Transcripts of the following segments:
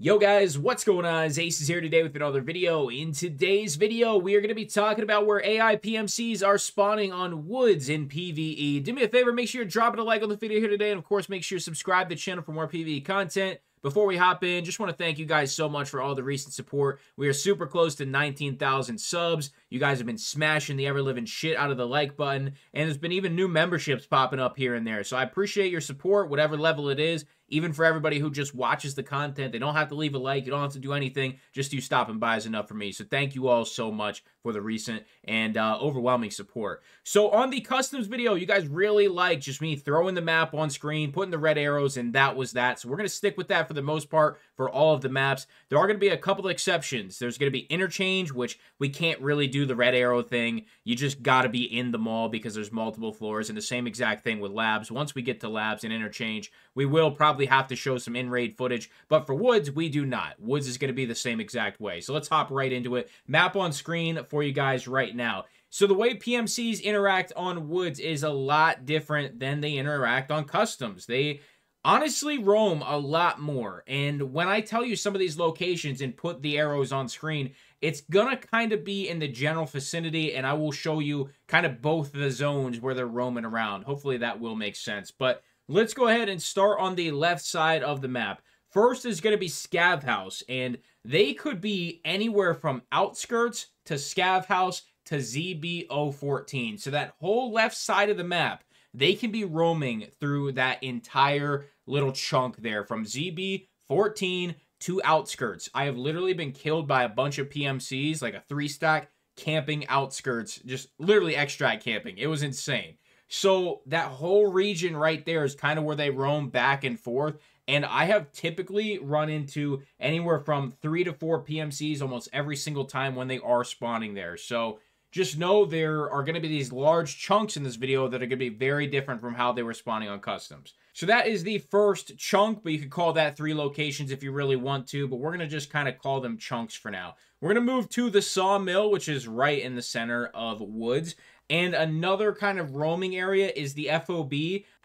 Yo guys, what's going on? It's Acez here today with another video. In today's video, we are going to be talking about where AI PMCs are spawning on woods in PvE. Do me a favor, make sure you're dropping a like on the video here today, and of course, make sure you subscribe to the channel for more PvE content. Before we hop in, just want to thank you guys so much for all the recent support. We are super close to 19,000 subs. You guys have been smashing the ever-living shit out of the like button, and there's been even new memberships popping up here and there. So I appreciate your support, whatever level it is. Even for everybody who just watches the content, they don't have to leave a like, you don't have to do anything, just you stopping by is enough for me. So thank you all so much for the recent and overwhelming support. So on the customs video, you guys really like just me throwing the map on screen, putting the red arrows, and that was that. So we're going to stick with that for the most part for all of the maps. There are going to be a couple of exceptions. There's going to be interchange, which we can't really do the red arrow thing. You just got to be in the mall because there's multiple floors, and the same exact thing with labs. Once we get to labs and interchange, we will probably have to show some in-raid footage, but for woods, we do not. Woods is going to be the same exact way. So let's hop right into it. Map on screen for you guys right now. So the way PMCs interact on woods is a lot different than they interact on customs. They honestly roam a lot more, and when I tell you some of these locations and put the arrows on screen, it's gonna kind of be in the general vicinity, and I will show you kind of both the zones where they're roaming around. Hopefully that will make sense, but let's go ahead and start on the left side of the map. First is going to be Scav House, and they could be anywhere from outskirts to Scav House to ZB014. So that whole left side of the map, they can be roaming through that entire little chunk there from ZB14 to outskirts. I have literally been killed by a bunch of PMCs, like a 3-stack camping outskirts, just literally extract camping. It was insane. So that whole region right there is kind of where they roam back and forth. And I have typically run into anywhere from 3 to 4 PMCs almost every single time when they are spawning there. So just know there are going to be these large chunks in this video that are going to be very different from how they were spawning on customs. So that is the first chunk, but you could call that 3 locations if you really want to, but we're going to just kind of call them chunks for now. We're going to move to the sawmill, which is right in the center of woods. And another kind of roaming area is the FOB.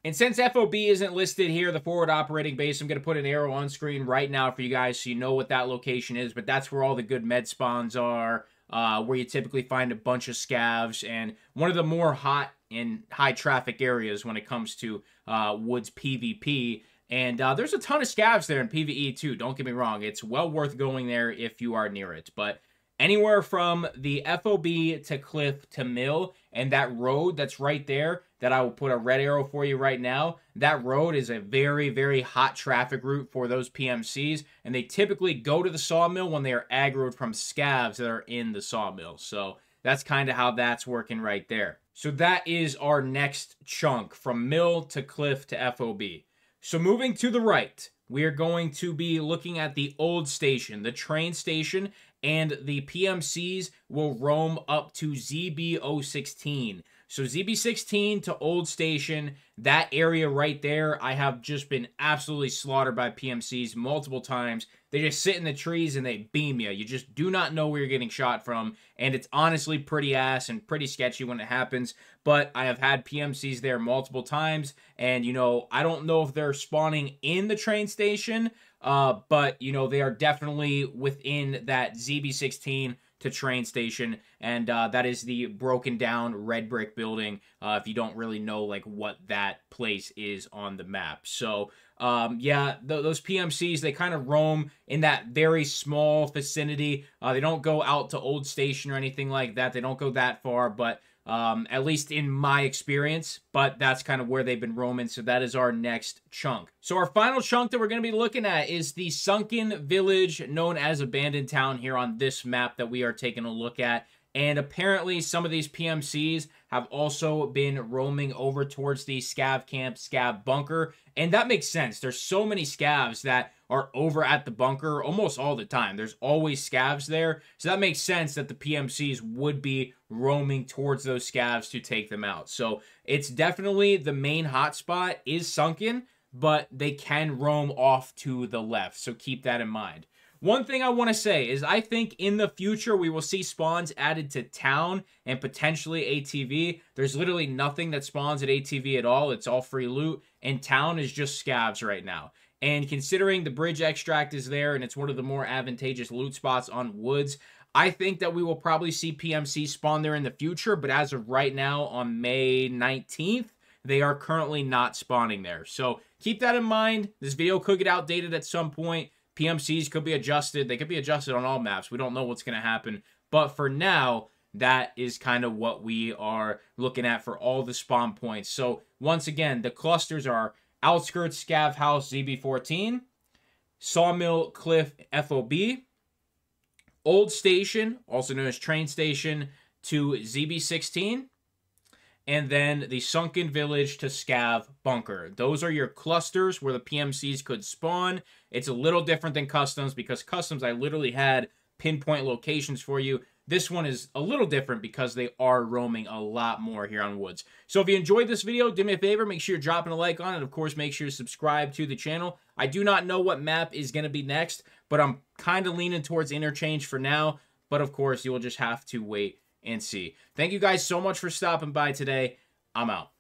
And since FOB isn't listed here, the forward operating base, I'm going to put an arrow on screen right now for you guys so you know what that location is. But that's where all the good med spawns are, where you typically find a bunch of scavs, and one of the more hot and high traffic areas when it comes to woods PvP. And there's a ton of scavs there in PvE too, don't get me wrong. It's well worth going there if you are near it. But anywhere from the FOB to cliff to mill, and that road that's right there that I will put a red arrow for you right now, that road is a very, very hot traffic route for those PMCs, and they typically go to the sawmill when they are aggroed from scavs that are in the sawmill. So that's kind of how that's working right there. So that is our next chunk from mill to cliff to FOB. So moving to the right, we are going to be looking at the old station, the train station, and the PMCs will roam up to ZB016. So ZB16 to Old Station, that area right there, I have just been absolutely slaughtered by PMCs multiple times. They just sit in the trees and they beam you. You just do not know where you're getting shot from, and it's honestly pretty ass and pretty sketchy when it happens. But I have had PMCs there multiple times, and, you know, I don't know if they're spawning in the train station, but, you know, they are definitely within that ZB16 to train station, and that is the broken down red brick building, if you don't really know like what that place is on the map. So yeah, those PMCs, they kind of roam in that very small vicinity. They don't go out to Old Station or anything like that. They don't go that far, but at least in my experience, but that's kind of where they've been roaming. So that is our next chunk. So our final chunk that we're going to be looking at is the sunken village known as Abandoned Town here on this map that we are taking a look at. And apparently some of these PMCs have also been roaming over towards the scav camp, scav bunker. And that makes sense. There's so many scavs that are over at the bunker almost all the time. There's always scavs there. So that makes sense that the PMCs would be roaming towards those scavs to take them out. So it's definitely the main hotspot is sunken, but they can roam off to the left. So keep that in mind. One thing I want to say is I think in the future we will see spawns added to town and potentially ATV. There's literally nothing that spawns at ATV at all. It's all free loot, and town is just scavs right now. And considering the bridge extract is there and it's one of the more advantageous loot spots on Woods, I think that we will probably see PMC spawn there in the future, but as of right now on May 19th, they are currently not spawning there. So keep that in mind. This video could get outdated at some point. PMCs could be adjusted. They could be adjusted on all maps. We don't know what's going to happen. But for now, that is kind of what we are looking at for all the spawn points. So once again, the clusters are Outskirts, Scav House, ZB14, Sawmill Cliff, FOB, Old Station, also known as Train Station, to ZB16, and then the Sunken Village to Scav Bunker. Those are your clusters where the PMCs could spawn. It's a little different than Customs because Customs, I literally had pinpoint locations for you. This one is a little different because they are roaming a lot more here on Woods. So if you enjoyed this video, do me a favor, make sure you're dropping a like on it. Of course, make sure to subscribe to the channel. I do not know what map is going to be next, but I'm kind of leaning towards Interchange for now. But of course, you will just have to wait and see. Thank you guys so much for stopping by today. I'm out.